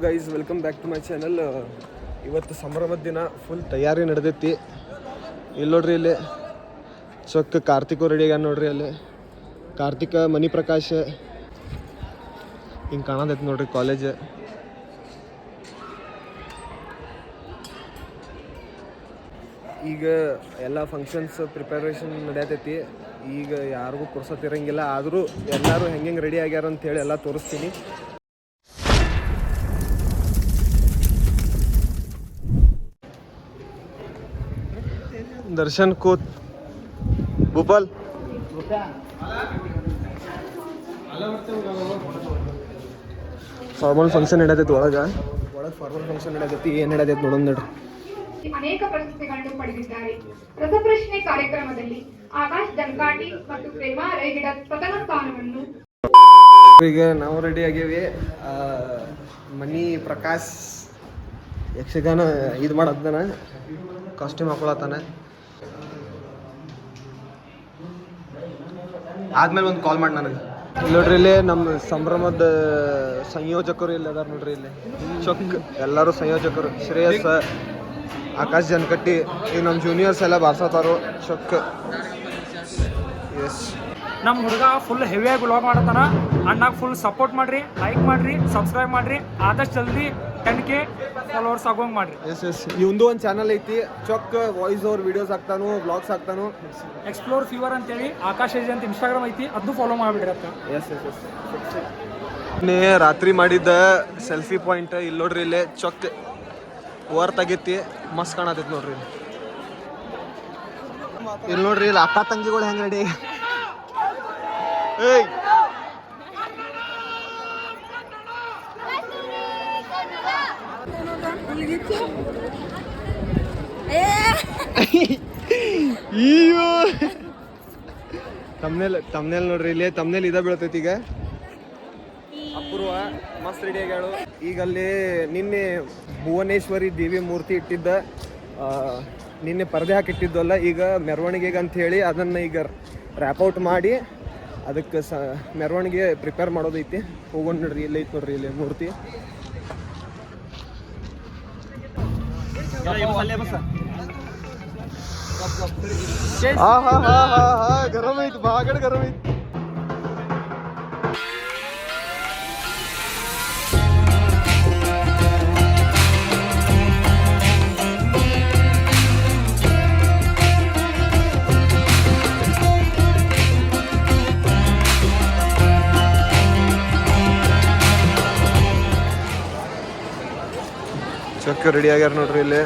Guys welcome back to my channel. ಇವತ್ತು ಸಂಭ್ರಮದ ದಿನ, ಫುಲ್ ತಯಾರಿ ನಡೆದೈತಿ. ಇಲ್ಲಿ ನೋಡ್ರಿ, ಇಲ್ಲಿ ಚೊಕ್ಕ ಕಾರ್ತಿಕ್ ರೆಡಿ ಆಗ್ಯಾನ ನೋಡ್ರಿ. ಅಲ್ಲಿ ಕಾರ್ತಿಕ, ಮನಿ ಪ್ರಕಾಶ್ ಹಿಂಗೆ ಕಾಣತೈತಿ ನೋಡ್ರಿ ಕಾಲೇಜ್. ಈಗ ಎಲ್ಲ ಫಂಕ್ಷನ್ಸ್ ಪ್ರಿಪರೇಷನ್ ನಡೆಯತೈತಿ. ಈಗ ಯಾರಿಗೂ ಪುರ್ಸತ್ತಿರಂಗಿಲ್ಲ, ಆದರೂ ಎಲ್ಲರೂ ಹೆಂಗೆ ರೆಡಿ ಆಗ್ಯಾರ ಅಂತೇಳಿ ಎಲ್ಲ ತೋರಿಸ್ತೀನಿ. दर्शन कोत भोपाल ಫಾರ್ಮಲ್ ಫಂಕ್ಷನ್ ನಡೆದೈತಿ. ಒಳಗೆ ಫಾರ್ಮಲ್ ಫಂಕ್ಷನ್ ನಡೆದೈತಿ. ಏನು ನಡೆದೈತಿ ನೋಡೋಣ ನೋಡ್ರಿ. ಅನೇಕ ಪ್ರಶಸ್ತಿಗಳನ್ನು ಪಡೆದಿದ್ದಾರೆ. ರಸಪ್ರಶ್ನೆ ಕಾರ್ಯಕ್ರಮದಲ್ಲಿ ಆಕಾಶ್ ಜಂಕಾಟಿ ಮತ್ತು ಪ್ರೇಮಾ ರೇಗಿಡ ಪ್ರಥಮ ಸ್ಥಾನವನ್ನು. ಈಗ ನಾವು ರೆಡಿ ಆಗೇವಿ. ಮನಿ ಪ್ರಕಾಶ್ ಯಕ್ಷಗಾನ ಇದು ಮಾಡತ್ತಾನ, ಕಾಸ್ಟ್ಯೂಮ್ ಹಾಕೊಳತ್ತಾನೆ. ಆದ್ಮೇಲೆ ಒಂದು ಕಾಲ್ ಮಾಡಿ ನನಗೆ. ಇಲ್ಲಿ ನೋಡ್ರಿ, ಇಲ್ಲಿ ನಮ್ಮ ಸಂಭ್ರಮದ ಸಂಯೋಜಕರು ಇಲ್ಲಿ ಅದಾರ ನೋಡ್ರಿ. ಇಲ್ಲಿ ಚೊಕ್ ಎಲ್ಲರೂ ಸಂಯೋಜಕರು. ಶ್ರೇಯಸ್, ಆಕಾಶ್ ಜನಕಟ್ಟಿ, ಈಗ ನಮ್ಮ ಜೂನಿಯರ್ಸ್ ಎಲ್ಲ ಬಾರ್ಸತಾರು. ಚೊಕ್ ಎಸ್, ನಮ್ಮ ಹುಡುಗ ಫುಲ್ ಹೆವಿಯಾಗಿ ವ್ಲಾಗ್ ಮಾಡತ್ತಾನ. ಅಣ್ಣಾಗ ಫುಲ್ ಸಪೋರ್ಟ್ ಮಾಡ್ರಿ, ಲೈಕ್ ಮಾಡ್ರಿ, ಸಬ್ಸ್ಕ್ರೈಬ್ ಮಾಡ್ರಿ. ಆದಷ್ಟು ಜಲ್ದಿ 10K ಫಾಲೋವರ್ಸ್ ಆಗೋಂಗ್ ಮಾಡ್ರಿ. ಎಸ್ ಎಸ್, ಇವಂದು ಒಂದು ಚಾನಲ್ ಐತಿ. ಚೊಕ್ ವಾಯ್ಸ್ ಓವರ್ ವಿಡಿಯೋಸ್ ಹಾಕ್ತಾನು, ಬ್ಲಾಗ್ಸ್ ಹಾಕ್ತಾನು. ಎಕ್ಸ್ಪ್ಲೋರ್ ಫೀವರ್ ಅಂತೇಳಿ ಆಕಾಶ್ ಏಜ್ ಅಂತ ಇನ್ಸ್ಟಾಗ್ರಾಮ್ ಐತಿ, ಅದನ್ನು ಫಾಲೋ ಮಾಡಿಬಿಡ್ರಿ ಅಕ್ಕ. Yes yes yes. ರಾತ್ರಿ ಮಾಡಿದ್ದ ಸೆಲ್ಫಿ ಪಾಯಿಂಟ್ ಇಲ್ಲಿ ನೋಡ್ರಿ. ಇಲ್ಲೇ ಚೊಕ್ ಓವರ್ ತೆಗೈತಿ, ಮಸ್ತ್ ಕಾಣತೈತಿ ನೋಡ್ರಿ. ಇಲ್ಲಿ ನೋಡ್ರಿ, ಇಲ್ಲಿ ಅಕ್ಕ ತಂಗಿಗಳು ಹೆಂಗ್ ರೆಡಿ. ಏಯ್ ಅಯ್ಯೋ, ತಮ್ನೇಲ್ ನೋಡ್ರಿ. ಇಲ್ಲಿ ತಮ್ನೇಲ್ ಇದ ಬೀಳ್ತೈತಿ. ಈಗ ಅಪೂರ್ವ ಮಸ್ತ್ ರೆಡಿ ಆಗ್ಯಾಳು. ಈಗ ಅಲ್ಲಿ ನಿನ್ನೆ ಭುವನೇಶ್ವರಿ ದೇವಿ ಮೂರ್ತಿ ಇಟ್ಟಿದ್ದ, ನಿನ್ನೆ ಪರದೆ ಹಾಕಿಟ್ಟಿದ್ದಲ್ಲ. ಈಗ ಮೆರವಣಿಗೆಗೆ ಅಂತ ಹೇಳಿ ಅದನ್ನು ಈಗ ರ್ಯಾಪ್ಔಟ್ ಮಾಡಿ ಅದಕ್ಕೆ ಮೆರವಣಿಗೆ ಪ್ರಿಪೇರ್ ಮಾಡೋದೈತಿ. ಹೋಗೋಣ ನೋಡ್ರಿ. ಇಲ್ಲಿ ಐತಿ ನೋಡ್ರಿ, ಇಲ್ಲಿ ಮೂರ್ತಿ. ಗರಂ ಐತಿ, ಬಾಗಡ್ ಗರಂ ಐತಿ. ಚೊಕ್ಕ ರೆಡಿ ಆಗ್ಯಾರ ನೋಡ್ರಿ. ಇಲ್ಲಿ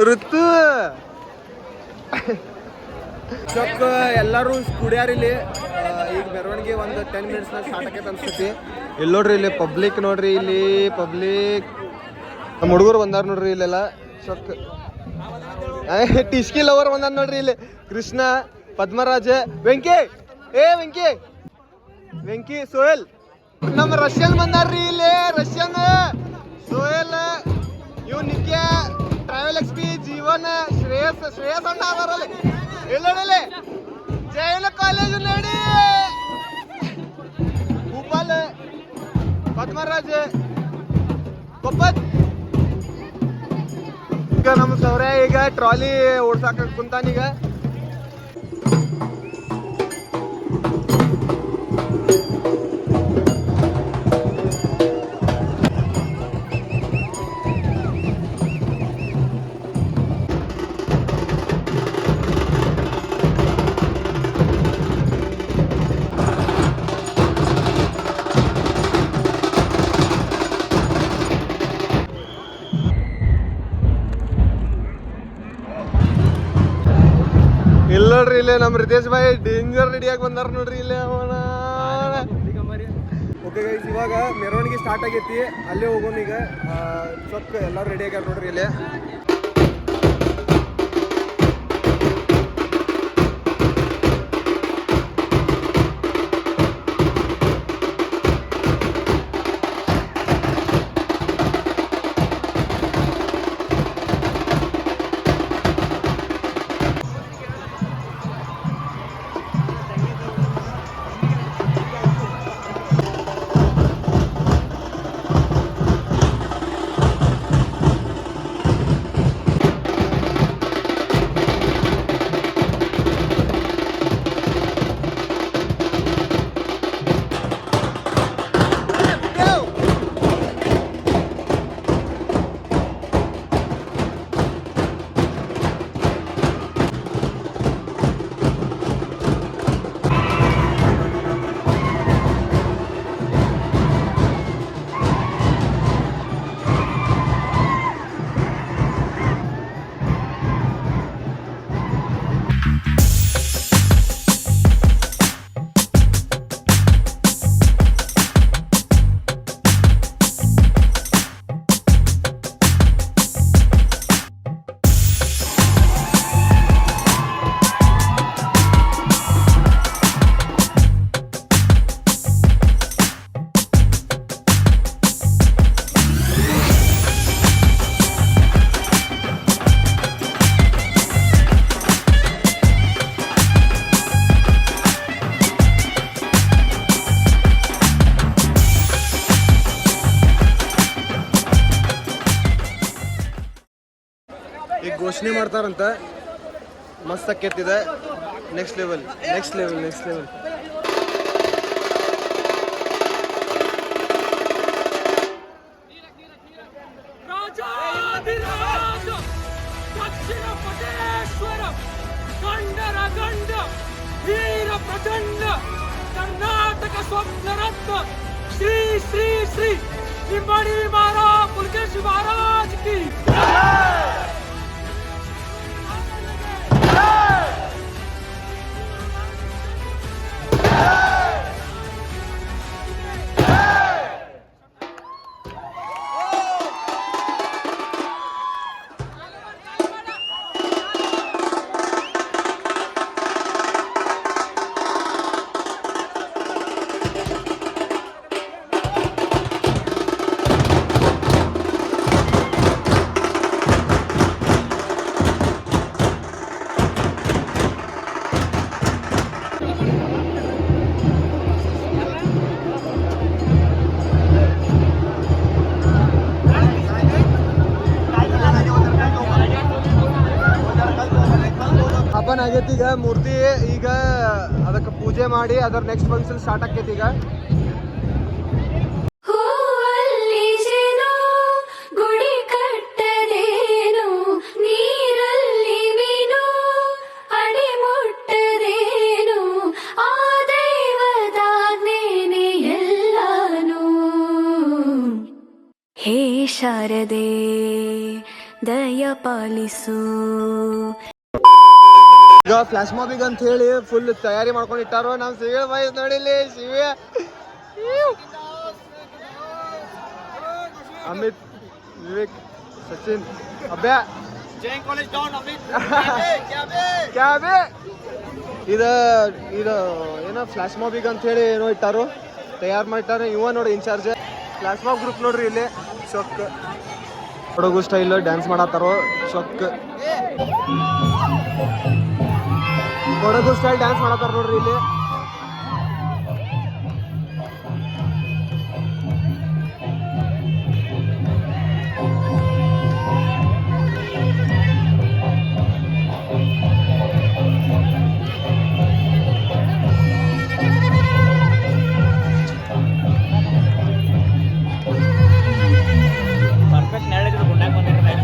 ಋತು ಚೊಕ್ಕ ಎಲ್ಲರೂ ಕುಡಿಯಾರ. ಇಲ್ಲಿ ಈಗ ಮೆರವಣಿಗೆ ಒಂದು 10 ಮಿನಿಟ್ಸ್ನಾಗ ಸ್ಟಾರ್ಟ್ ಆಕೈತೆ ಅನ್ಸ್ತೈತಿ. ಇಲ್ಲಿ ನೋಡ್ರಿ, ಇಲ್ಲಿ ಪಬ್ಲಿಕ್ ನೋಡ್ರಿ. ಇಲ್ಲಿ ಪಬ್ಲಿಕ್ ನಮ್ಮ ಹುಡುಗರು ಬಂದಾರ ನೋಡ್ರಿ. ಇಲ್ಲೆಲ್ಲ ಚೊಕ್ಕ ಟಿಸ್ಕಿ ಲವರ್ ಬಂದಾರ ನೋಡ್ರಿ. ಇಲ್ಲಿ ಕೃಷ್ಣ, ಪದ್ಮರಾಜ, ವೆಂಕಿ, ವೆಂಕಿ, ಸೋಯಲ್, ನಮ್ಮ ರಷ್ಯನ್ ಬಂದಾರ್ರಿ. ಇಲ್ಲಿ ರಷ್ಯನ್, ಸೋಯಲ್, ಇವ್ ನಿತ್ಯ, ಟ್ರಾವೆಲ್ ಎಕ್ಸ್ಪಿ, ಜೀವನ್, ಶ್ರೇಯಸ್ ಅಣ್ಣ ಅದಾರಲ್ಲಿ. ಇಲ್ಲಿ ಜೈನ ಕಾಲೇಜು ನೋಡಿ. ಭೂಪಾಲ್, ಪದ್ಮರಾಜ್, ಕೊಪ್ಪತ್. ಈಗ ನಮ್ಮ ಸೌರ್ಯ ಈಗ ಟ್ರಾಲಿ ಓಡ್ಸಾಕ ಕುಂತಾನೀಗ. ಇಲ್ಲ ನೋಡ್ರಿ, ಇಲ್ಲೇ ನಮ್ಮ ರಿತೇಶ್ ಭಾಯ್ ಡೇಂಜರ್ ರೆಡಿಯಾಗಿ ಬಂದಾರ ನೋಡ್ರಿ. ಇಲ್ಲೇ ಓಕೆ ಗೈಸ್, ಇವಾಗ ಮೆರವಣಿಗೆ ಸ್ಟಾರ್ಟ್ ಆಗೈತಿ. ಅಲ್ಲೇ ಹೋಗೋಣ ಈಗ. ಚೊಕ್ಕ ಎಲ್ಲರೂ ರೆಡಿ ಆಗ್ಯಾರ ನೋಡ್ರಿ. ಇಲ್ಲೇ ಪ್ರಶ್ನೆ ಮಾಡ್ತಾರಂತ. ಮಸ್ತ್ ಆಕೈತಿದೆ. Next level. ರಾಜಾಧಿರಾಜ ದಕ್ಷಿಣ ಪಟೇಶ್ವರ ಗಂಡರ ಗಂಡ ವೀರ ಪ್ರಚಂಡ ಕರ್ನಾಟಕ ಸ್ವಪ್ನ ರತ್ನ ಶ್ರೀ ಶ್ರೀ ಶ್ರೀ ನಿಂಬಾಡಿ ಮಹಾರಾಜ್ ಪುಲಕೇಶಿ ಮಹಾರಾಜ್ ಕಿ ಹಬ್ಬನ ಆಗೈತಿ ಈಗ. ಮೂರ್ತಿ ಈಗ ಅದಕ್ಕೆ ಪೂಜೆ ಮಾಡಿ ಅದರ ನೆಕ್ಸ್ಟ್ ಫಂಕ್ಷನ್ ಸ್ಟಾರ್ಟ್ ಆಕೈತಿ ಈಗ. ಹೂವಲ್ಲಿ ಜೇನು ಗುಡಿ ಕಟ್ಟದೇನು ನೀರಲ್ಲಿ ಮೀನು ಅಡಿ ಮುಟ್ಟದೇನು ಆ ದೈವದಾಜ್ಞೆನೇ ಎಲ್ಲಾನು. ಹೇ ಶಾರದೆ ದಯ ಪಾಲಿಸು. ಈಗ ಫ್ಲಾಶ್ ಮಾಬಿಗ್ ಅಂತ ಹೇಳಿ ಫುಲ್ ತಯಾರಿ ಮಾಡ್ಕೊಂಡು ಇಟ್ಟಾರೋ. ನಾವು ಸಿವಿಲ್ ಬಾಯ್ಸ್ ನೋಡಿಲಿ. ಶಿವ, ಅಮಿತ್, ವಿವೇಕ್, ಸಚಿನ್, ಅಭ್ಯ ಕ್ಯಾಬೆ ಇದು ಏನೋ ಫ್ಲಾಶ್ ಮಾಬಿಗ್ ಅಂತ ಹೇಳಿ ಏನೋ ಇಟ್ಟಾರೋ, ತಯಾರು ಮಾಡಿಟ್ಟಾರೆ. ಇವ ನೋಡಿ ಇನ್ಚಾರ್ಜ್ ಫ್ಲಾಶ್ ಮಾಬ್ ಗ್ರೂಪ್. ನೋಡ್ರಿ ಇಲ್ಲಿ ಚೊಕ್ ಕೊಡಗು ಸ್ಟೈಲ್ ಡ್ಯಾನ್ಸ್ ಮಾಡತ್ತಾರೋ. ಚೊಕ್ ಕೊಡಗು ಸ್ಟೈಲ್ ಡ್ಯಾನ್ಸ್ ಮಾಡತ್ತಾರ ನೋಡ್ರಿ ಇಲ್ಲಿ. ಪರ್ಫೆಕ್ಟ್ ನೆರಳಿದ್ರೆ ಗುಂಡಾಗ ಬಂದಿರ್ತಾರೆ.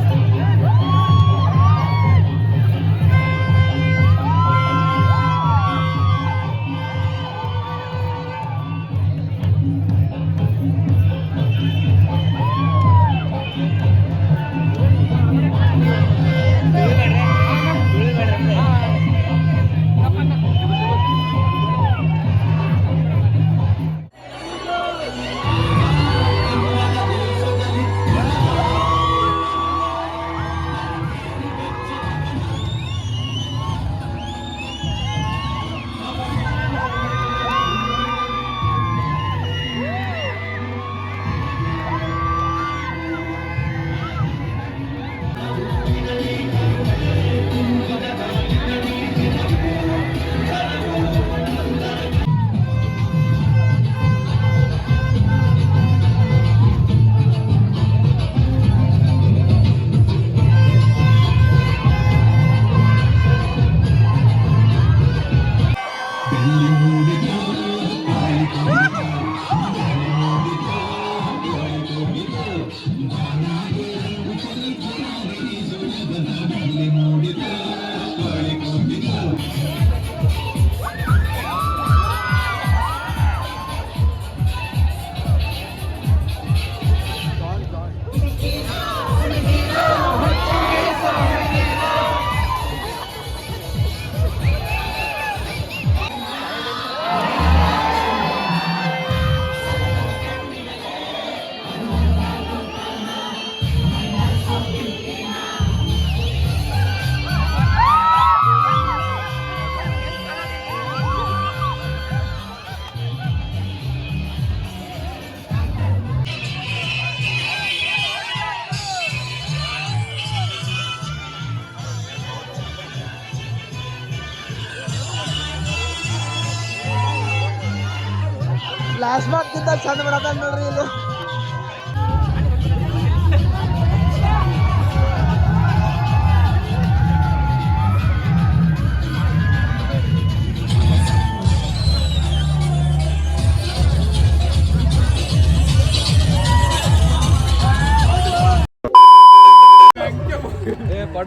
ಫ್ಲಾಶ್ ಬ್ಯಾಕ್ಕಿಂತ ಚಂದ ಮಾಡತ್ತ ನೋಡ್ರಿ ಇಲ್ಲಿ.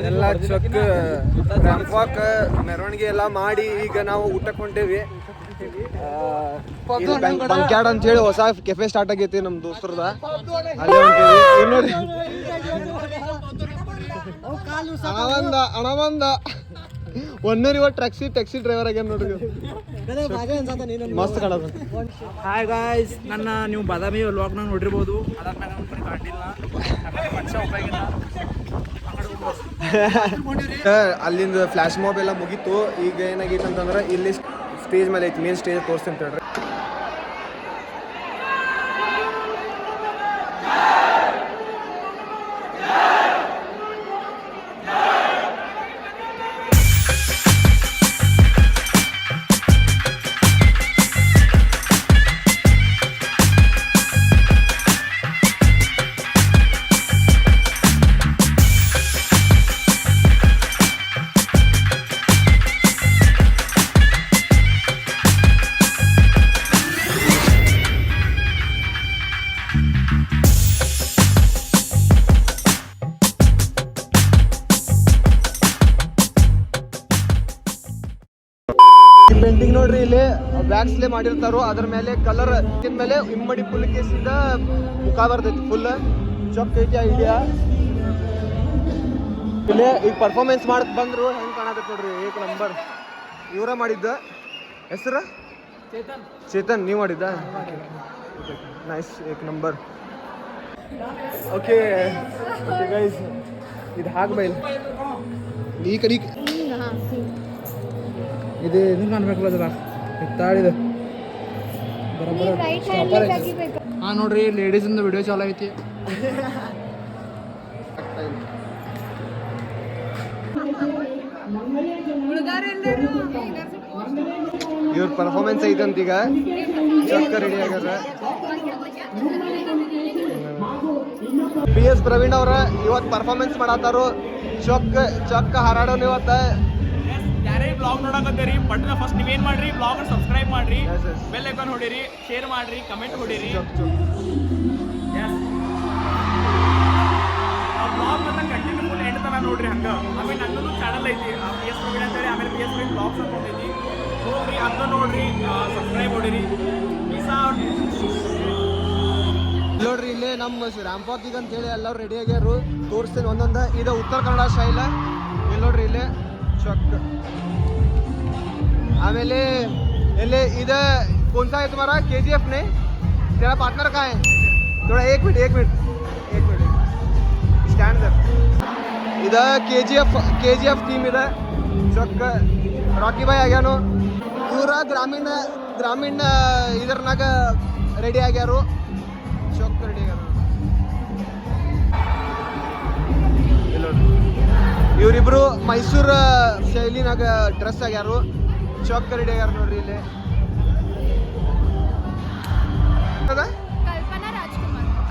ಎಲ್ಲ ಚೊಕ್ಕ ರ್ಯಾಂಪ್ ವಾಕ್ ಮೆರವಣಿಗೆ ಎಲ್ಲ ಮಾಡಿ ಈಗ ನಾವು ಊಟಕ್ಕೆ ಹೊಂಟೇವಿ. ಬಂಕ್ಯಾಡ್ ಅಂತ ಹೇಳಿ ಹೊಸ ಕೆಫೆ ಸ್ಟಾರ್ಟ್ ಆಗೈತಿ ನಮ್ಮ ದೋಸ್ತರದ, ಅಲ್ಲೇ ಹೊಂಟೇವಿ. ಇಲ್ಲಿ ನೋಡಿ ಅಣ ಬಂದ ಒನ್ನೂರ್ ಇವತ್ತು ಟ್ಯಾಕ್ಸಿ ಡ್ರೈವರ್ ಆಗ್ಯಾನ ನೋಡ್ರಿ, ಮಸ್ತ್ ಕಾಣದ. ಹಾಯ್ ಗಾಯ್ಸ್, ನನ್ನ ನೀವು ಬಾದಾಮಿ ವ್ಲಾಗ್ನ ನೋಡಿರ್ಬೋದು. ಅದಾದ್ಮೇಲೆ ನನ್ನ ಕಡೆ ಕಾಣಿಲ್ಲ, ಮನುಷ್ಯ ಉಪಯೋಗಿಲ್ಲ. ಅಲ್ಲಿಂದ ಫ್ಲಾಶ್ ಮಾಬ್ ಎಲ್ಲ ಮುಗೀತು. ಈಗ ಏನಾಗೈತೆ ಅಂತಂದ್ರೆ ಇಲ್ಲಿ ಸ್ಟೇಜ್ ಮೇಲೆ ಐತಿ, ಮೇನ್ ಸ್ಟೇಜ್ ತೋರಿಸ್ತೀನಿ ಹೇಳ್ರಿ. ಪೇಂಟಿಂಗ್ ನೋಡ್ರಿ, ಇಲ್ಲಿ ವ್ಯಾಕ್ಸ್ಲೇ ಮಾಡಿರ್ತಾರೋ ಅದ್ರ ಮೇಲೆ ಕಲರ್ ಮೇಲೆ ಇಮ್ಮಡಿ ಪುಲಿಕೇಸಿಂದ ಮುಖ ಬರ್ತೈತಿ, ಫುಲ್ ಚೊಕ್ ಐತಿ ಐಡಿಯಾ. ಇಲ್ಲಿ ಈಗ ಪರ್ಫಾರ್ಮೆನ್ಸ್ ಮಾಡಕ್ ಬಂದ್ರು ಹೆಂಗ್ ಕಾಣತೈತಿ ನೋಡ್ರಿ, ಏಕ್ ನಂಬರ್. ಇವರ ಮಾಡಿದ್ದ ಹೆಸರು ಚೇತನ್, ನೀವು ಮಾಡಿದ್ದ? ನೈಸ್, ಏಕ್ ನಂಬರ್. ಓಕೆ ಗೈಸ್, ಇದು ಹಾಕ್ಬೈಲ್ ಈ ಕಡೆ ಇದು ಇದನ್ನು ಕಾಣ್ಬೇಕಲ್ಲ ಜರ ಎತ್ತಾಡಿದ ಹಾಂ ನೋಡ್ರಿ, ಲೇಡೀಸಿಂದ ವಿಡಿಯೋ ಚಾಲು ಐತಿ. ಇವ್ರ ಪರ್ಫಾರ್ಮೆನ್ಸ್ ಐತಂತ ಈಗ ಚೊಕ್ಕ ರೆಡಿ ಆಗ್ಯಾರ. PS ಪ್ರವೀಣ್ ಅವ್ರ ಇವತ್ತು ಪರ್ಫಾರ್ಮೆನ್ಸ್ ಮಾಡತ್ತಾರು. ಚೊಕ್ಕ ಹಾರಾಡೋನು ಇವತ್ತ. ಯಾರೇ ಬ್ಲಾಗ್ ನೋಡಕತ್ತೀರಿ ಬಟ್ ಫಸ್ಟ್ ನೀವೇನ್ ಮಾಡ್ರಿ, ಬ್ಲಾಗ್ ಸಬ್ಸ್ಕ್ರೈಬ್ ಮಾಡ್ರಿ, ಬೆಲ್ ಐಕಾನ್ ಹೊಡಿರಿ, ಶೇರ್ ಮಾಡ್ರಿ, ಕಮೆಂಟ್ ಹೊಡಿರಿ. ಬ್ಲಾಗ್ ಮತ್ತೆ ಕಂಟಿನ್ಯೂ ಫುಲ್ ಎಂಡ್ ತನ ನೋಡ್ರಿ. ಹಂಗ ಆಮೇಲೆ ನನ್ನದು ಚಾನಲ್ ಐತಿ PS ಪ್ರವೀಣ್ ಅಂತೇಳಿ, ಆಮೇಲೆ PS ಪ್ರವೀಣ್ ಬ್ಲಾಗ್ಸ್ ಅಂತ ಐತಿ, ಹೋಗ್ರಿ ಅಂತ ನೋಡ್ರಿ, ಸಬ್ಸ್ಕ್ರೈಬ್ ಹೊಡಿರಿ. ನೋಡ್ರಿ ಇಲ್ಲಿ ನಮ್ಮ ರ್ಯಾಂಪ್ ವಾಕಿಂಗ್ ಅಂತ ಹೇಳಿ ಎಲ್ಲರೂ ರೆಡಿ ಆಗ್ಯಾರು. ತೋರಿಸ್ತೀನಿ ಒಂದೊಂದು. ಇದು ಉತ್ತರ ಕನ್ನಡ ಸ್ಟೈಲ್. ಇಲ್ಲಿ ನೋಡ್ರಿ, ಇಲ್ಲೇ चौक आमेले एले इधर कौन सा है तुम्हारा KGF ने तेरा पार्टनर कहाँ है थोड़ा एक मिनट स्टैंड दर इधर KGF टीम इधर चौक रॉकी भाई आ गया नो पूरा ग्रामीण इधर नाग रेडी आ गया रो चौक रेडी आ गया ಇವರಿಬ್ರು ಮೈಸೂರು ಶೈಲಿನಾಗ ಡ್ರೆಸ್ ಆಗ್ಯಾರು ಚೌಕ್ ರೆಡಿ ಆಗ್ಯಾರ ನೋಡ್ರಿ. ಇಲ್ಲಿ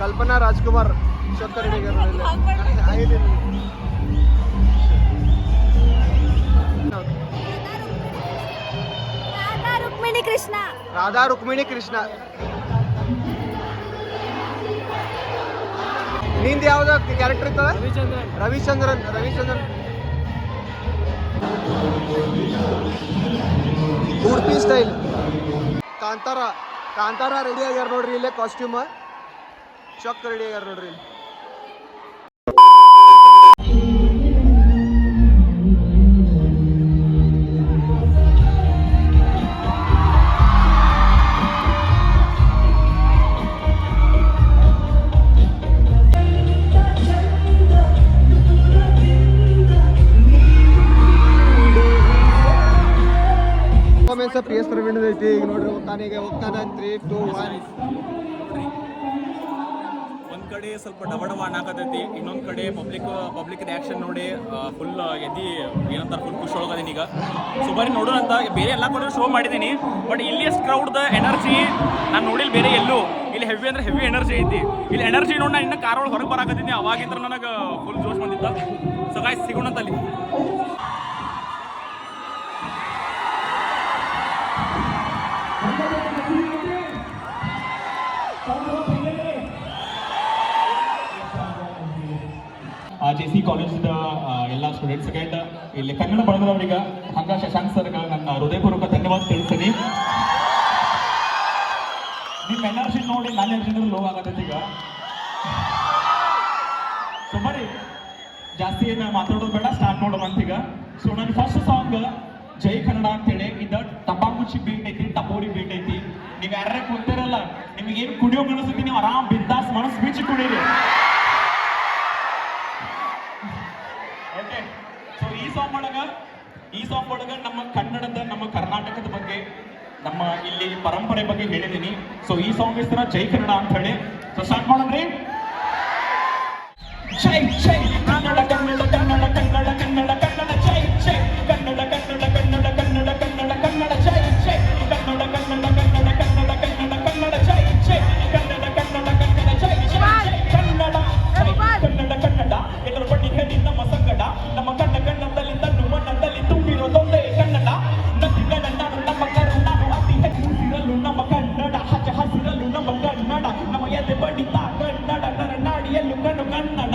ಕಲ್ಪನಾ ರಾಜ್ಕುಮಾರ್ ಚೌಕ್ ರೆಡಿ ಆಗ್ಯಾರ ನೋಡ್ರಿ. ರಾಧಾ ರುಕ್ಮಿಣಿ ಕೃಷ್ಣ. ನಿಂದ ಯಾವ್ದ ಕ್ಯಾರೆಕ್ಟರ್ ಇರ್ತದ? ರವಿಚಂದ್ರನ್. ಉಡುಪಿ ಸ್ಟೈಲ್ ಕಾಂತಾರ ರೆಡಿ ಆಗ್ಯಾರ ನೋಡ್ರಿ. ಇಲ್ಲೇ ಕಾಸ್ಟ್ಯೂಮ್ ಚೊಕ್ ರೆಡಿ ಆಗ್ಯಾರ ನೋಡ್ರಿ. PS ಪ್ರವೀಣ್ ಐತಿ. ಈಗ ನೋಡ್ರಿ ಹೋಗ್ತಾನೆ 3, 2, 1. ಒಂದ್ ಕಡೆ ಸ್ವಲ್ಪ ಡಬಡವ ಅನ್ನಾಕತೈತಿ, ಇನ್ನೊಂದ್ ಕಡೆ ಪಬ್ಲಿಕ್ ರಿಯಾಕ್ಷನ್ ನೋಡಿ ಫುಲ್ ಎದ್ದಿ ಏನಂತಾರೆ ಫುಲ್ ಖುಷಿ ಒಳಗದೀನಿ ಈಗ. ಸೊ ಬರೀ ನೋಡೋಣ ಅಂತ ಬೇರೆ ಎಲ್ಲ ಕಡೆ ಶೋ ಮಾಡಿದ್ದೀನಿ, ಬಟ್ ಇಲ್ಲಿ ಅಷ್ಟು ಕ್ರೌಡ್ದ ಎನರ್ಜಿ ನಾನು ನೋಡಿಲ್ಲ ಬೇರೆ ಎಲ್ಲೂ. ಇಲ್ಲಿ ಹೆವಿ ಅಂದ್ರೆ ಹೆವಿ ಎನರ್ಜಿ ಐತಿ. ಇಲ್ಲಿ ಎನರ್ಜಿ ನೋಡಿ ನಾನು ಇನ್ನು ಕಾರ್ ಒಳಗೆ ಹೊರಗೆ ಬರಾಕತ್ತೀನಿ, ಅವಾಗಿಂದ ನನಗೆ ಫುಲ್ ಜೋಶ್ ಬಂದಿತ್ತು. ಸೊ ಗಾಯ್ಸ್ ಸಿಗೋಣ ಅಂತ ಅಲ್ಲಿ. आज JC ಕಾಲೇಜ್ದ ಎಲ್ಲ ಸ್ಟೂಡೆಂಟ್ಸ್ಗೆ ಆ್ಯಂಡ್ ಇಲ್ಲಿ ಕನ್ನಡ ಬಳಗದವರಿಗೆ ಹಂಗ ಶಶಾಂಕ್ ಸರ್ಗೆ ನನ್ನ ಹೃದಯಪೂರ್ವಕ ಧನ್ಯವಾದ ತಿಳಿಸ್ತೀನಿ. ನಿಮ್ಮ ಎನರ್ಜಿ ನೋಡಿ ನನ್ನ ಎನರ್ಜಿ ಲೋ ಆಗತ್ತೈತಿ ಈಗ. ಸೊ ಬರ್ರಿ ಜಾಸ್ತಿ ಏನು ಮಾತಾಡೋದು ಬೇಡ, ಸ್ಟಾರ್ಟ್ ಮಾಡೋಣಂತೀಗ. ಸೊ ನನ್ನ ಫಸ್ಟ್ ಸಾಂಗ್ ಜೈ ಕನ್ನಡ ಅಂತೇಳಿ, ಇದು ಟಪಾಕುಚಿ ಬೀಟ್ ಐತಿ, ಟಪೋರಿ ಬೀಟ್ ಐತಿ. ನೀವು ಯಾರ್ಯಾರ ಕೂತಿರಲ್ಲ, ನಿಮಗೇನು ಕುಡಿಯೋ ಮನಸ್ಸೈತಿ ನೀವು ಆರಾಮ್ ಬಿದ್ದಾಸ್ ಮನಸ್ಸು ಬೀಚ್ ಕುಡೀರಿ. ಓಕೆ, ಸೊ ಈ ಸಾಂಗ್ ಒಳಗ ನಮ್ಮ ಕನ್ನಡದ, ನಮ್ಮ ಕರ್ನಾಟಕದ ಬಗ್ಗೆ, ನಮ್ಮ ಇಲ್ಲಿ ಪರಂಪರೆ ಬಗ್ಗೆ ಹೇಳಿದ್ದೀನಿ. ಸೊ ಈ ಸಾಂಗ್ ಹೆಸರ ಜೈ ಕನ್ನಡ ಅಂತ ಹೇಳಿ. ಸೊ ಸ್ಟಾರ್ಟ್ ಮಾಡೋದ್ರಿ. ಜೈ ಜೈ ಕನ್ನಡ ಕನ್ನಡ ಕನ್ನಡ ಕನ್ನಡ ಕನ್ನಡ ಕನ್ನಡ ಜೈ ಜೈ ಕನ್ನಡ ಕನ್ನಡ ಕನ್ನಡ ಕನ್ನಡ ಕನ್ನಡ ಕನ್ನಡ ಜೈ ಜೈ ಕನ್ನಡ ಕನ್ನಡ ಕನ್ನಡ ಕನ್ನಡ ಕನ್ನಡ ಕನ್ನಡ ಜೈ ಜೈ ಕನ್ನಡ ಕನ್ನಡ ಕನ್ನಡ ಜೈ ಜೈ ಕನ್ನಡ ಕನ್ನಡ ಕನ್ನಡ ಎಲ್ಲರ ಬಡ್ಡಿ ಹೇಳಿ ನಮ್ಮ ಸಂಗಡ, ನಮ್ಮ ಕಣ್ಣ ಕನ್ನಡದಲ್ಲಿ ತನ್ನು ಮಣ್ಣದಲ್ಲಿ ತುಂಬಿರೋದೊಂದೇ ಕನ್ನಡ. ನದಿಗಳ ನಾಡು ನಮ್ಮ ಕರುನಾಡು, ಅತಿ ಹೆಚ್ಚಿರಲು ನಮ್ಮ ಕನ್ನಡ, ಹಚ್ಚ ಹಸಿರಲು ನಮ್ಮ ಕನ್ನಡ, ನಮ್ಮ ಎದೆ ಬಡಿತ ಕನ್ನಡ, ನರನಾಡಿಯಲ್ಲೂ ಕಣ್ಣು ಕನ್ನಡ.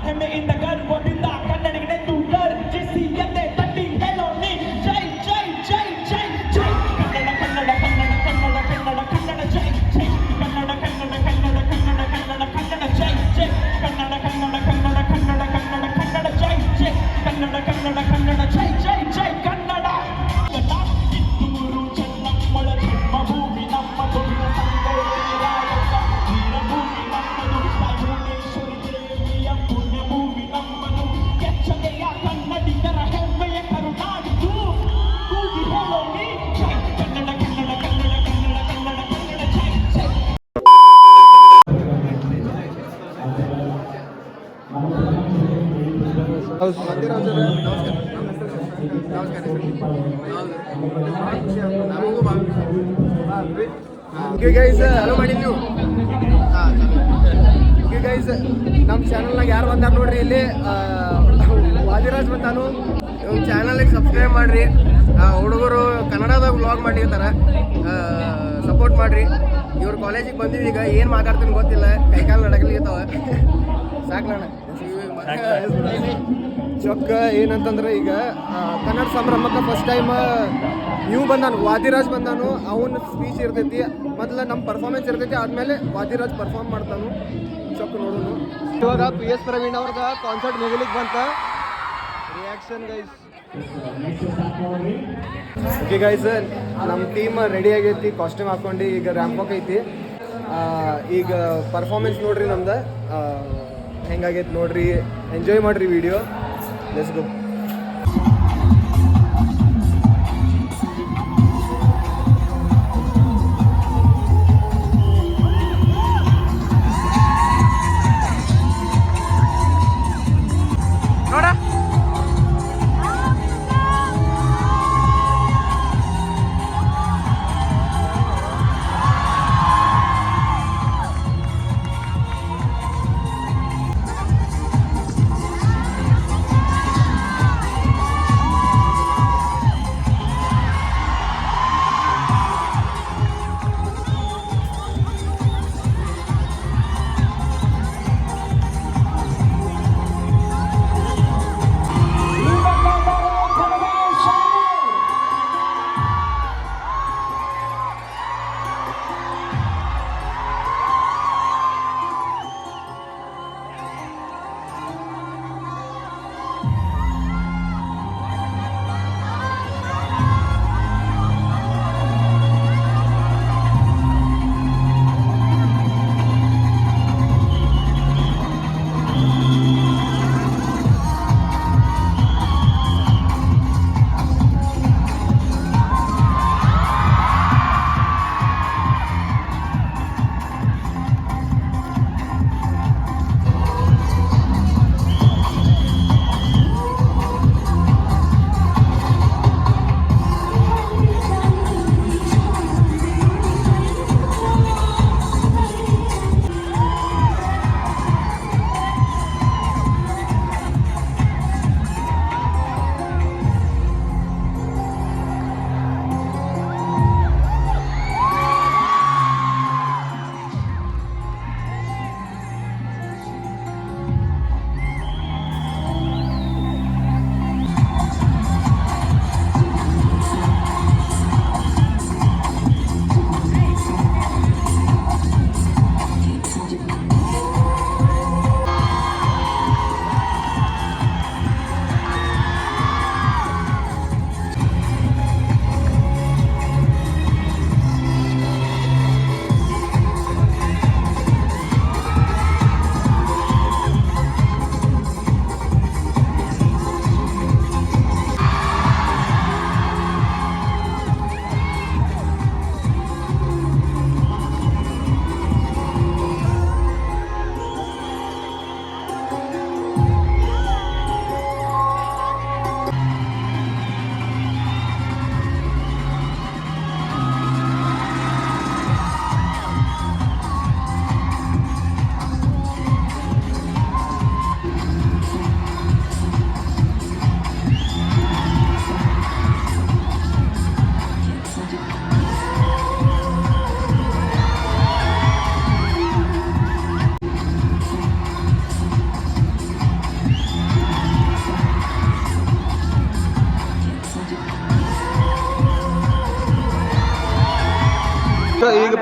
ಹೆಮ್ಮೆಯಿಂದ ಗರ್ವದಿಂದ ಕನ್ನಡಿಗನೆಂದು ಗರ್ಜಿಸಿ ಎದೆ ತಟ್ಟಿ ಹೇಳೋ ನೀ ಜೈ ಜೈ ಜೈ ಜೈ ಜೈ ಕನ್ನಡ ಕನ್ನಡ ಕನ್ನಡ ಕನ್ನಡ ಕನ್ನಡ ಕನ್ನಡ ಜೈ ಜೈ ಕನ್ನಡ ಕನ್ನಡ ಕನ್ನಡ ಕನ್ನಡ ಕನ್ನಡ ಕನ್ನಡ ಜೈ ಜೈ ಕನ್ನಡ ಕನ್ನಡ ಕನ್ನಡ ಕನ್ನಡ ಕನ್ನಡ ಕನ್ನಡ ಜೈ ಜೈ ಕನ್ನಡ ಕನ್ನಡ ಕನ್ನಡ ಜೈ ಜೈ ಜೈ ಕನ್ನಡ. ಕಿತ್ತೂರು ಚೆನ್ನಮ್ಮಳ ಜನ್ಮಭೂಮಿ ನಮ್ಮದು, ವೀರಭೂಮಿ ನಮ್ಮದು, ಚಾಮುಂಡೇಶ್ವರಿ ದೇವಿಯ ಪುಣ್ಯಭೂಮಿ ನಮ್ಮದು, ಕೆಚ್ಚನೆಯ ಕನ್ನಡಿಗರ ಹೆಮ್ಮೆಯ ಕರುನಾಡಿದು. ಕೂಗಿ ಹೇಳೋ ನೀ ಜೈ ಕನ್ನಡ ಕನ್ನಡ ಕನ್ನಡ ಕನ್ನಡ ಕನ್ನಡ ಕನ್ನಡ ಜೈ ಜೈ. ಓಕೆ ಗೈಸ್, ಹಲೋ ಮಾಡಿದ್ದು ನೀವು. ಓಕೆ ಗೈಸ್, ನಮ್ಮ ಚಾನಲ್ನಾಗ ಯಾರು ಬಂದಾರ ನೋಡ್ರಿ, ಇಲ್ಲಿ ವಾದಿರಾಜ್ ಬಂದಾನು. ಇವ್ನ ಚಾನಲ್ಗೆ ಸಬ್ಸ್ಕ್ರೈಬ್ ಮಾಡಿರಿ. ಹುಡುಗರು ಕನ್ನಡದಾಗ ವ್ಲಾಗ್ ಮಾಡಿರ್ತಾರೆ, ಸಪೋರ್ಟ್ ಮಾಡಿರಿ. ಇವ್ರ ಕಾಲೇಜಿಗೆ ಬಂದಿದ್ದು ಈಗ ಏನು ಮಾತಾಡ್ತೀನಿ ಗೊತ್ತಿಲ್ಲ, ಕೈಕಾಲು ನಡಗಲಿರ್ತಾವ. ಸಾಕ್ಲಣ್ಣ ಚೊಕ್ಕ. ಏನಂತಂದ್ರೆ ಈಗ ಕನ್ನಡ ಸಂಭ್ರಮಕ್ಕೆ ಫಸ್ಟ್ ಟೈಮ್ ನೀವು ಬಂದಾನು, ವಾದಿರಾಜ್ ಬಂದಾನು. ಅವನ ಸ್ಪೀಚ್ ಇರ್ತೈತಿ, ಮೊದಲು ನಮ್ಮ ಪರ್ಫಾರ್ಮೆನ್ಸ್ ಇರ್ತೈತಿ, ಆದಮೇಲೆ ವಾದಿರಾಜ್ ಪರ್ಫಾರ್ಮ್ ಮಾಡ್ತಾನು. ಚೊಕ್ಕ ನೋಡೋನು. ಇವಾಗ PS ಪ್ರವೀಣ್ ಅವ್ರದ ಕಾನ್ಸರ್ಟ್ ಮುಗಿಲಿಕ್ಕೆ ಬಂತ. Reaction guys. ಓಕೆ ಗೈಸ್, ನಮ್ಮ ಟೀಮ್ ರೆಡಿ ಆಗೈತಿ, ಕಾಸ್ಟ್ಯೂಮ್ ಹಾಕ್ಕೊಂಡು ಈಗ ರ್ಯಾಂಪ್ ವಾಕ್ ಐತಿ. ಈಗ ಪರ್ಫಾರ್ಮೆನ್ಸ್ ನೋಡ್ರಿ ನಮ್ದು ಹೆಂಗಾಗೈತಿ ನೋಡ್ರಿ, ಎಂಜಾಯ್ ಮಾಡಿರಿ ವಿಡಿಯೋ. Let's go.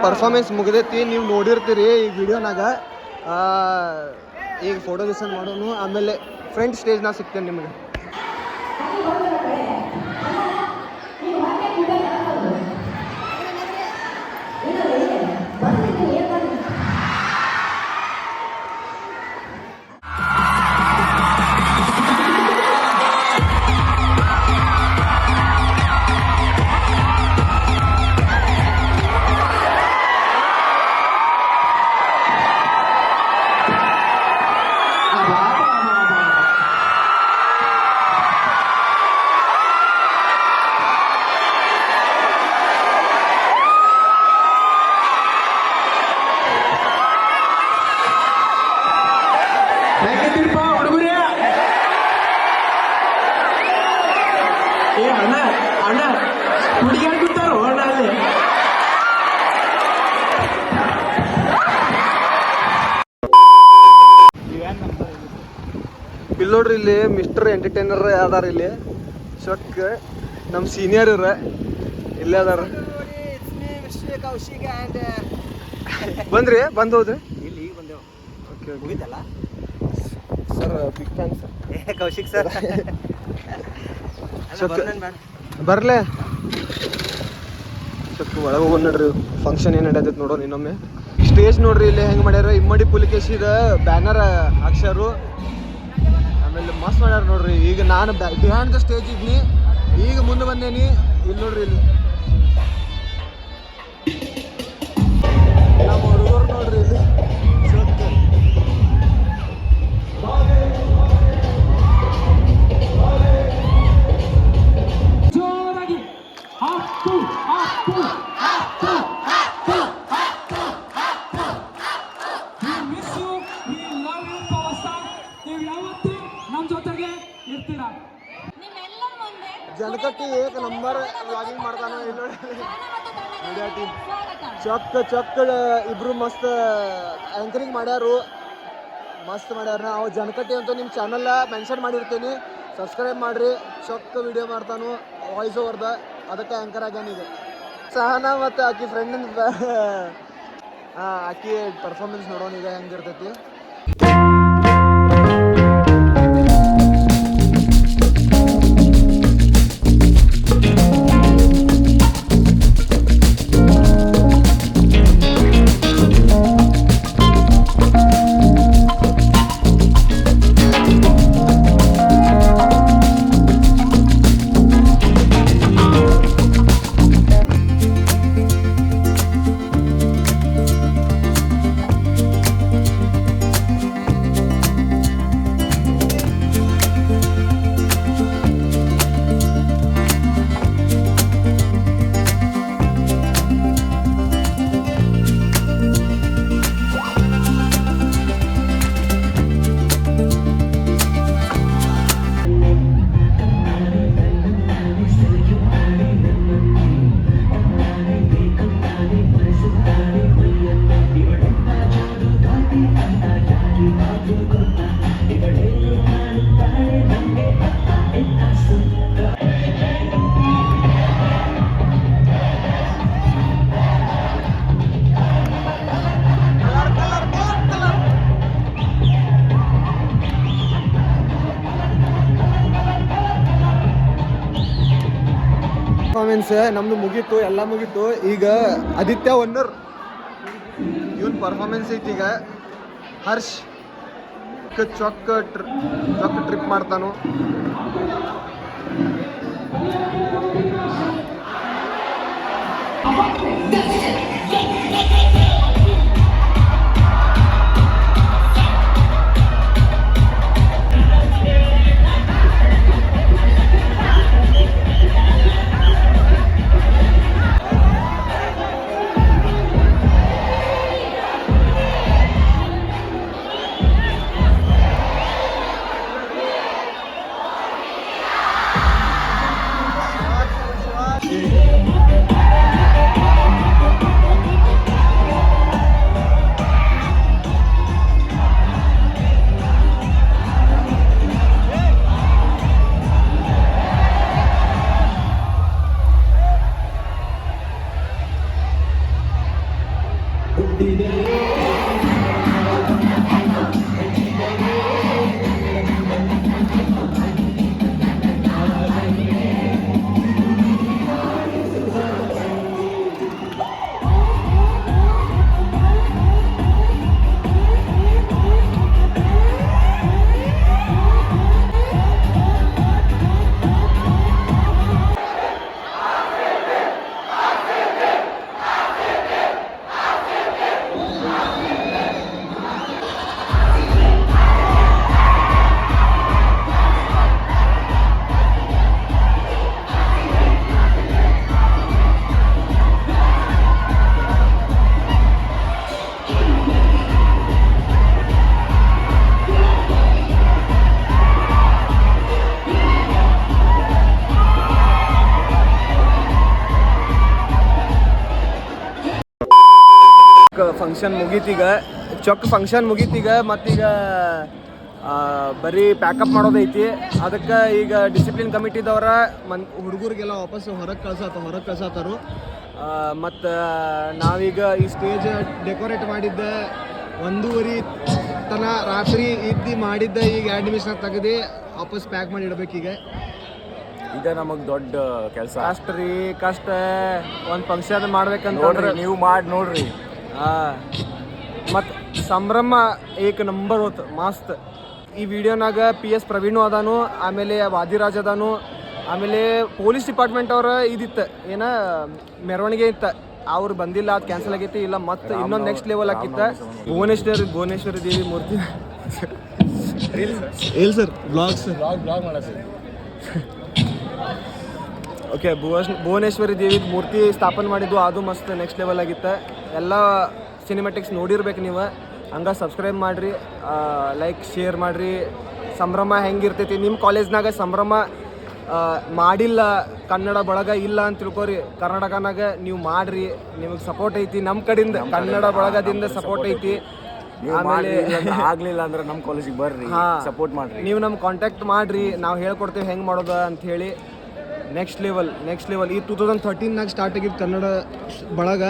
ಪರ್ಫಾರ್ಮೆನ್ಸ್ ಮುಗ್ದೈತಿ, ನೀವು ನೋಡಿರ್ತೀರಿ ಈ ವಿಡಿಯೋನಾಗ. ಈಗ ಫೋಟೋ ಸೆಷನ್ ಮಾಡೋನು, ಆಮೇಲೆ ಫ್ರಂಟ್ ಸ್ಟೇಜ್ನಾಗ ಸಿಗ್ತೇನೆ ನಿಮಗೆ. ಇಲ್ಲಿ ನೋಡ್ರಿ, ಇಲ್ಲಿ ಮಿಸ್ಟರ್ ಎಂಟರ್ಟೈನರ್ ಅದಾರ ಇಲ್ಲಿ. ಶಕ್ ನಮ್ಮ ಸೀನಿಯರ್ ಇವ್ರ ಇಲ್ಲೇ ಅದಾರ. ಬಂದ್ರಿ? ಬಂದು ಹೋದ್ರಿ? ಓಕೆ ಮುಗಿದಲ್ಲ sir. Big fan sir Kaushik sir. ಬರ್ಲೆ ಶಕ್ ಒಳಗೆ ಹೋಗೋಣ ನೋಡ್ರಿ. ಫಂಕ್ಷನ್ ಏನು ನಡೆಯತೈತೆ ನೋಡೋಣ ಇನ್ನೊಮ್ಮೆ. ಸ್ಟೇಜ್ ನೋಡ್ರಿ ಇಲ್ಲಿ ಹೆಂಗೆ ಮಾಡ್ಯಾರ. ಇಮ್ಮಡಿ ಪುಲಿಕೇಶಿದ ಬ್ಯಾನರ್ ಹಾಕ್ಸ್ಯಾರು. ಆಮೇಲೆ ಮಸ್ತ್ ಮಾಡ್ಯಾರ ನೋಡ್ರಿ. ಈಗ ನಾನು ಬಿಹೈಂಡ್ ದ ಸ್ಟೇಜ್ ಇದ್ನಿ, ಈಗ ಮುಂದೆ ಬಂದೇನಿ. ಇಲ್ಲಿ ನೋಡ್ರಿ, ಇಲ್ಲಿ ನಮ್ಮ ಹುಡುಗರು ನೋಡ್ರಿ ಇಲ್ಲಿ ಜೋರಾಗಿ Appu Appu Appu Appu Appu. We miss you, we love you Power Star. ನೀವು ಯಾವತ್ತೂ ನಮ್ಮ ಜೊತೆಗೆ ಇರ್ತೀರಾ. ಜನಕಟ್ಟಿ ಏಕ ನಂಬರ್ ವ್ಲಾಗಿಂಗ್ ಮಾಡ್ತಾನ. ಇಲ್ಲಿ ನೋಡಿ ಮೀಡಿಯಾ ಟೀಮ್ ಚೊಕ್ಕ ಚೊಕ್ಕ ಇಬ್ರು ಮಸ್ತ್ ಆ್ಯಂಕರಿಂಗ್ ಮಾಡ್ಯಾರು, ಮಸ್ತ್ ಮಾಡ್ಯಾರ. ನಾವು ಜನಕಟ್ಟಿ ಅಂತ ನಿಮ್ಮ ಚಾನಲ್ ಮೆನ್ಷನ್ ಮಾಡಿರ್ತೀನಿ, ಸಬ್ಸ್ಕ್ರೈಬ್ ಮಾಡಿರಿ. ಚೊಕ್ಕ ವಿಡಿಯೋ ಮಾಡ್ತಾನು ವಾಯ್ಸ್ ಓವರ್ದ, ಅದಕ್ಕೆ ಆ್ಯಂಕರ್ ಆಗ್ಯಾನ. ಈಗ ಸಹನಾ ಮತ್ತು ಆಕಿ ಫ್ರೆಂಡಿನ ಆಕಿ ಪರ್ಫಾರ್ಮೆನ್ಸ್ ನೋಡೋಣ ಈಗ ಹೆಂಗಿರ್ತೈತಿ. ಪರ್ಫಾರ್ಮೆನ್ಸ್ ನಮ್ದು ಮುಗೀತು, ಎಲ್ಲ ಮುಗೀತು. ಈಗ ಆದಿತ್ಯ ಒನ್ನರ್ ಇವನ್ ಪರ್ಫಾರ್ಮೆನ್ಸ್ ಐತಿ. ಈಗ ಹರ್ಷ್ ಚೊಕ್ಕ ಟ್ರಿಪ್ ಮಾಡ್ತಾನು. ಫಂಕ್ಷನ್ ಮುಗೀತೀಗ, ಚೊಕ್ ಫಂಕ್ಷನ್ ಮುಗೀತೀಗ. ಮತ್ತೀಗ ಬರೀ ಪ್ಯಾಕಪ್ ಮಾಡೋದೈತಿ. ಅದಕ್ಕೆ ಈಗ ಡಿಸಿಪ್ಲಿನ್ ಕಮಿಟಿದವ್ರ ಹುಡುಗರಿಗೆಲ್ಲ ವಾಪಸ್ ಹೊರಗೆ ಕಳ್ಸತ್ತಾರು. ಮತ್ತು ನಾವೀಗ ಈ ಸ್ಟೇಜ್ ಡೆಕೋರೇಟ್ ಮಾಡಿದ್ದ 1:30 ತನ ರಾತ್ರಿ ಮಾಡಿದ್ದ ಈಗ 2 ನಿಮಿಷ ತೆಗೆದು ವಾಪಸ್ ಪ್ಯಾಕ್ ಮಾಡಿ ಇಡ್ಬೇಕೀಗ. ಈಗ ನಮಗೆ ದೊಡ್ಡ ಕೆಲಸ. ಕಷ್ಟ ಒಂದು ಫಂಕ್ಷನ್ ಮಾಡ್ಬೇಕಂತ ನೀವು ಮಾಡಿ ನೋಡ್ರಿ. ಮತ್ತು ಸಂಭ್ರಮ ಏಕ ನಂಬರ್ ಹೋತು ಮಸ್ತ್. ಈ ವಿಡಿಯೋನಾಗ PS ಪ್ರವೀಣು ಅದಾನು, ಆಮೇಲೆ ವಾದಿರಾಜ್ ಅದಾನು, ಆಮೇಲೆ ಪೊಲೀಸ್ ಡಿಪಾರ್ಟ್ಮೆಂಟ್ ಅವ್ರ ಇದಿತ್ತು ಏನ ಮೆರವಣಿಗೆ ಇತ್ತು. ಅವ್ರು ಬಂದಿಲ್ಲ, ಅದು ಕ್ಯಾನ್ಸಲ್ ಆಗೈತಿ. ಇಲ್ಲ ಮತ್ತು ಇನ್ನೊಂದು ನೆಕ್ಸ್ಟ್ ಲೆವೆಲ್ ಹಾಕಿತ್ತ ಭುವನೇಶ್ವರಿ ದೇವಿ ಮೂರ್ತಿ. ಇಲ್ಲ ಸರ್ ಬ್ಲಾಗ್ ಮಾಡ ಸರ್. ಓಕೆ, ಭುವನೇಶ್ವರಿ ದೇವಿ ಮೂರ್ತಿ ಸ್ಥಾಪನೆ ಮಾಡಿದ್ದು ಅದು ಮಸ್ತ್ ನೆಕ್ಸ್ಟ್ ಲೆವೆಲ್ ಆಗಿತ್ತು. ಎಲ್ಲ ಸಿನಿಮ್ಯಾಟಿಕ್ಸ್ ನೋಡಿರ್ಬೇಕು ನೀವು. ಹಂಗೆ ಸಬ್ಸ್ಕ್ರೈಬ್ ಮಾಡಿರಿ, ಲೈಕ್ ಶೇರ್ ಮಾಡಿರಿ. ಸಂಭ್ರಮ ಹೆಂಗಿರ್ತೈತಿ ನಿಮ್ಮ ಕಾಲೇಜ್ನಾಗ ಸಂಭ್ರಮ ಮಾಡಿಲ್ಲ, ಕನ್ನಡ ಬಳಗ ಇಲ್ಲ ಅಂತ ತಿಳ್ಕೊರಿ. ಕರ್ನಾಟಕನಾಗ ನೀವು ಮಾಡಿರಿ, ನಿಮಗೆ ಸಪೋರ್ಟ್ ಐತಿ. ನಮ್ಮ ಕಡೆಯಿಂದ ಕನ್ನಡ ಬಳಗದಿಂದ ಸಪೋರ್ಟ್ ಐತಿ. ಆಮೇಲೆ ಆಗಲಿಲ್ಲ ಅಂದ್ರೆ ನಮ್ಮ ಕಾಲೇಜಿಗೆ ಬರ್ರಿ, ಸಪೋರ್ಟ್ ಮಾಡಿರಿ. ನೀವು ನಮ್ಮ ಕಾಂಟ್ಯಾಕ್ಟ್ ಮಾಡಿರಿ, ನಾವು ಹೇಳ್ಕೊಡ್ತೇವೆ ಹೆಂಗೆ ಮಾಡೋದು ಅಂಥೇಳಿ. ನೆಕ್ಸ್ಟ್ ಲೆವೆಲ್ ಈ 2013ನಾಗ ಸ್ಟಾರ್ಟ್ ಆಗಿದ್ದು ಕನ್ನಡ ಬಳಗ.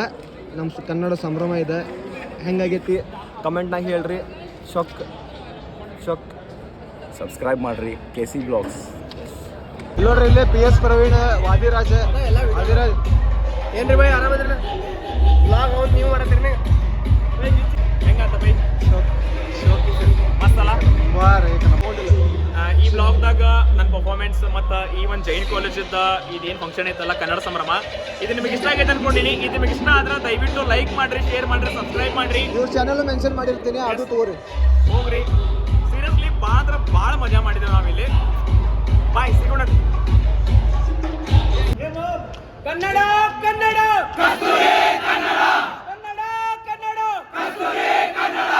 ನಮ್ಮ ಕನ್ನಡ ಸಂಭ್ರಮ ಇದೆ. ಹೆಂಗಾಗೈತಿ ಕಮೆಂಟ್ನಾಗ ಹೇಳ್ರಿ. ಶೊಕ್ ಸಬ್ಸ್ಕ್ರೈಬ್ ಮಾಡಿರಿ KC ಬ್ಲಾಗ್ಸ್. ನೋಡ್ರಿ ಇಲ್ಲೇ PS ಪ್ರವೀಣ್, ವಾದಿರಾಜ್ ಏನ್ರಿ ಬೈ ಆರಾಮದ್ರಿ? ಬ್ಲಾಗ್ ಹೌದು ನೀವು ಮಾಡತ್ತೀರಿ? ಹೆಂಗಾತ ಬೈ? ಮಸ್ತ್ ಅಲ್ಲ? ಈ ಬ್ಲಾಗ್ದಾಗ ನನ್ನ ಪರ್ಫಾರ್ಮೆನ್ಸ್ ಮತ್ತು ಈ ಒಂದು ಜೈನ್ ಕಾಲೇಜಿಂದ ಇದೇನು ಫಂಕ್ಷನ್ ಐತಲ್ಲ ಕನ್ನಡ ಸಂಭ್ರಮ, ಇದು ನಿಮಗೆ ಇಷ್ಟ ಆಗೈತೆ ಅನ್ಕೊಂಡಿನಿ. ಇದು ನಿಮಗೆ ಇಷ್ಟ ಆದ್ರೆ ದಯವಿಟ್ಟು ಲೈಕ್ ಮಾಡಿರಿ, ಶೇರ್ ಮಾಡಿರಿ, ಸಬ್ಸ್ಕ್ರೈಬ್ ಮಾಡಿರಿ. ಇವ್ರ ಚಾನಲ್ ಮೆನ್ಷನ್ ಮಾಡಿರ್ತೀನಿ, ಅದು ತಗೋರಿ. ಹೋಗ್ರಿ. ಸೀರಿಯಸ್ಲಿ ಭಾಳ ಮಜಾ ಮಾಡಿದ್ದೇವೆ ನಾವಿಲ್ಲಿ. ಬಾಯ್, ಸಿಗೋಣ. ಕನ್ನಡ ಕನ್ನಡ ಕಸ್ತೂರಿ ಕನ್ನಡ, ಕನ್ನಡ ಕನ್ನಡ ಕಸ್ತೂರಿ ಕನ್ನಡ,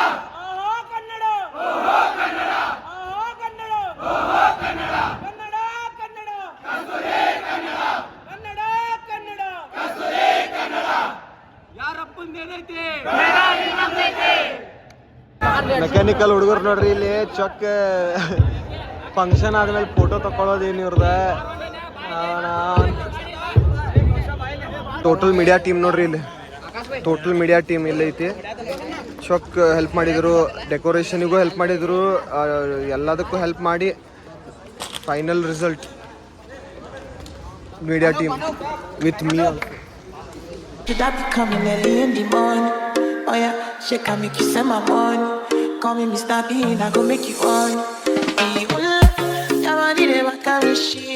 ಓಹೋ ಕನ್ನಡ, ಓಹೋ ಕನ್ನಡ, ಓಹೋ ಕನ್ನಡ, ಓಹೋ ಕನ್ನಡ, ಕನ್ನಡ ಕನ್ನಡ ಕಸ್ತೂರಿ ಕನ್ನಡ, ಕನ್ನಡ ಕನ್ನಡ ಕಸ್ತೂರಿ ಕನ್ನಡ. ಯಾರಪ್ಪಂದೇನೈತಿ ಮೆಕ್ಯಾನಿಕಲ್ ಹುಡುಗರು ನೋಡ್ರಿ ಇಲ್ಲಿ ಚೊಕ್ ಫಂಕ್ಷನ್ ಆದ್ಮೇಲೆ ಫೋಟೋ ತಗೊಳ್ಳೋದೇನು ಇವ್ರದ. ಟೋಟಲ್ ಮೀಡಿಯಾ ಟೀಮ್ ನೋಡ್ರಿ ಇಲ್ಲಿ, ಟೋಟಲ್ ಮೀಡಿಯಾ ಟೀಮ್ ಇಲ್ಲಿ ಐತಿ. ಚೊಕ್ ಹೆಲ್ಪ್ ಮಾಡಿದ್ರು, ಡೆಕೋರೇಷನಿಗೂ ಹೆಲ್ಪ್ ಮಾಡಿದ್ರು, ಎಲ್ಲದಕ್ಕೂ ಹೆಲ್ಪ್ ಮಾಡಿ final result media team with me. Should I be coming early in the morning? Oh yeah, she can make you send my money. Call me Mr. Bean, I go make you on. Hey, you want to make